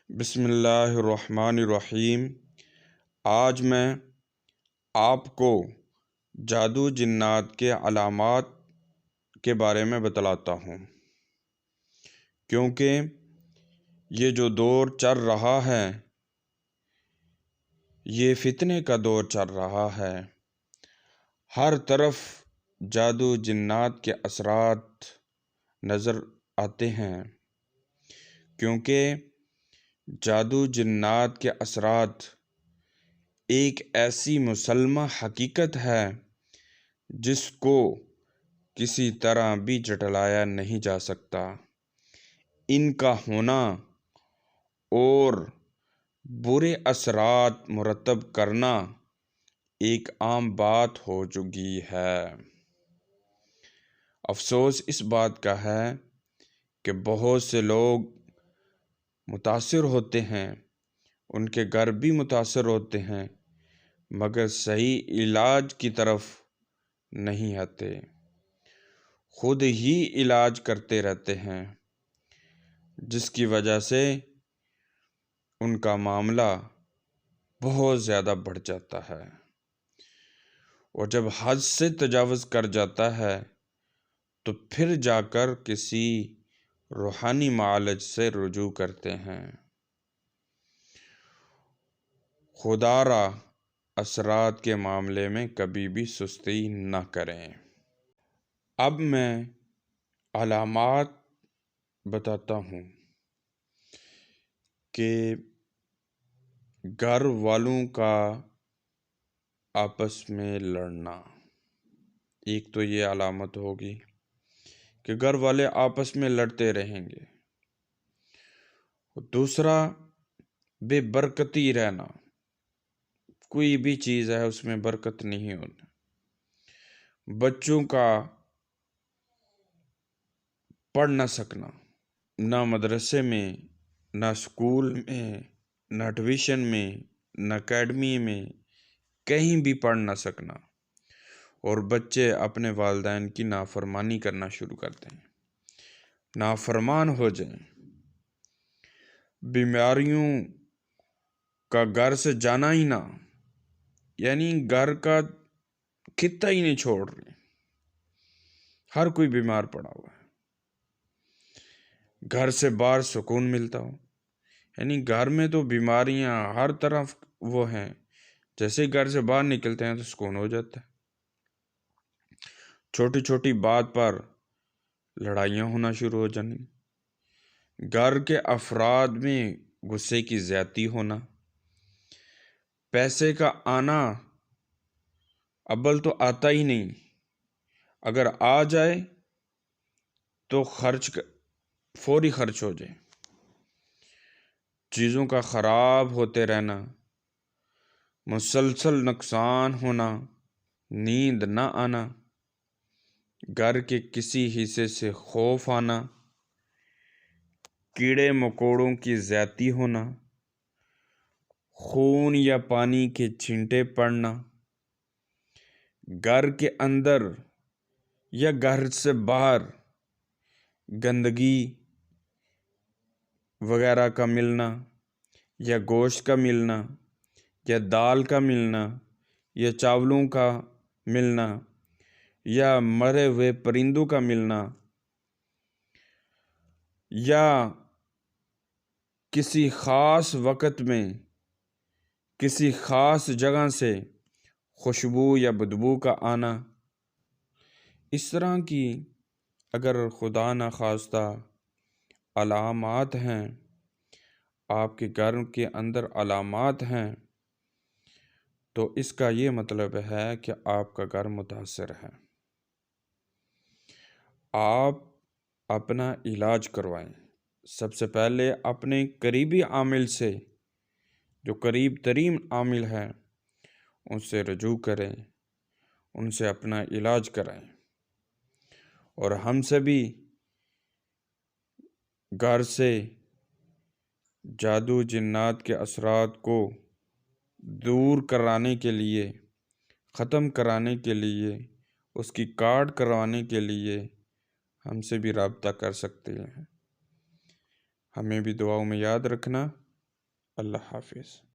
بسم اللہ الرحمن الرحیم۔ آج میں آپ کو جادو جنات کے علامات کے بارے میں بتلاتا ہوں، کیونکہ یہ جو دور چل رہا ہے یہ فتنے کا دور چل رہا ہے۔ ہر طرف جادو جنات کے اثرات نظر آتے ہیں، کیونکہ جادو جنات کے اثرات ایک ایسی مسلمہ حقیقت ہے جس کو کسی طرح بھی جھٹلایا نہیں جا سکتا۔ ان کا ہونا اور برے اثرات مرتب کرنا ایک عام بات ہو چکی ہے۔ افسوس اس بات کا ہے کہ بہت سے لوگ متاثر ہوتے ہیں، ان کے گھر بھی متاثر ہوتے ہیں، مگر صحیح علاج کی طرف نہیں آتے، خود ہی علاج کرتے رہتے ہیں، جس کی وجہ سے ان کا معاملہ بہت زیادہ بڑھ جاتا ہے، اور جب حد سے تجاوز کر جاتا ہے تو پھر جا کر کسی روحانی معالج سے رجوع کرتے ہیں۔ خدا را اثرات کے معاملے میں کبھی بھی سستی نہ کریں۔ اب میں علامات بتاتا ہوں کہ گھر والوں کا آپس میں لڑنا، ایک تو یہ علامت ہوگی کہ گھر والے آپس میں لڑتے رہیں گے۔ دوسرا، بے برکتی رہنا، کوئی بھی چیز ہے اس میں برکت نہیں ہونا۔ بچوں کا پڑھ نہ سکنا، نہ مدرسے میں، نہ اسکول میں، نہ ٹیوشن میں، نہ اکیڈمی میں، کہیں بھی پڑھ نہ سکنا، اور بچے اپنے والدین کی نافرمانی کرنا شروع کر دیں، نافرمان ہو جائیں، بیماریوں کا گھر سے جانا ہی نہ، یعنی گھر کا خطہ ہی نہیں چھوڑ رہے، ہر کوئی بیمار پڑا ہوا ہے، گھر سے باہر سکون ملتا ہو، یعنی گھر میں تو بیماریاں ہر طرف وہ ہیں، جیسے گھر سے باہر نکلتے ہیں تو سکون ہو جاتا ہے۔ چھوٹی چھوٹی بات پر لڑائیاں ہونا شروع ہو جانی، گھر کے افراد میں غصے کی زیادتی ہونا، پیسے کا آنا اول تو آتا ہی نہیں، اگر آ جائے تو فوری خرچ ہو جائے، چیزوں کا خراب ہوتے رہنا، مسلسل نقصان ہونا، نیند نہ آنا، گھر کے کسی حصے سے خوف آنا، کیڑے مکوڑوں کی زیادتی ہونا، خون یا پانی کے چھینٹے پڑنا، گھر کے اندر یا گھر سے باہر گندگی وغیرہ کا ملنا، یا گوشت کا ملنا، یا دال کا ملنا، یا چاولوں کا ملنا، یا مرے ہوئے پرندوں کا ملنا، یا کسی خاص وقت میں کسی خاص جگہ سے خوشبو یا بدبو کا آنا، اس طرح کی اگر خدا نخواستہ علامات ہیں، آپ کے گھر کے اندر علامات ہیں، تو اس کا یہ مطلب ہے کہ آپ کا گھر متاثر ہے۔ آپ اپنا علاج کروائیں، سب سے پہلے اپنے قریبی عامل سے، جو قریب ترین عامل ہے ان سے رجوع کریں، ان سے اپنا علاج کرائیں، اور ہم سے بھی گھر سے جادو جنات کے اثرات کو دور کرانے کے لیے، ختم کرانے کے لیے، اس کی کاٹ کروانے کے لیے ہم سے بھی رابطہ کر سکتے ہیں۔ ہمیں بھی دعاؤں میں یاد رکھنا۔ اللہ حافظ۔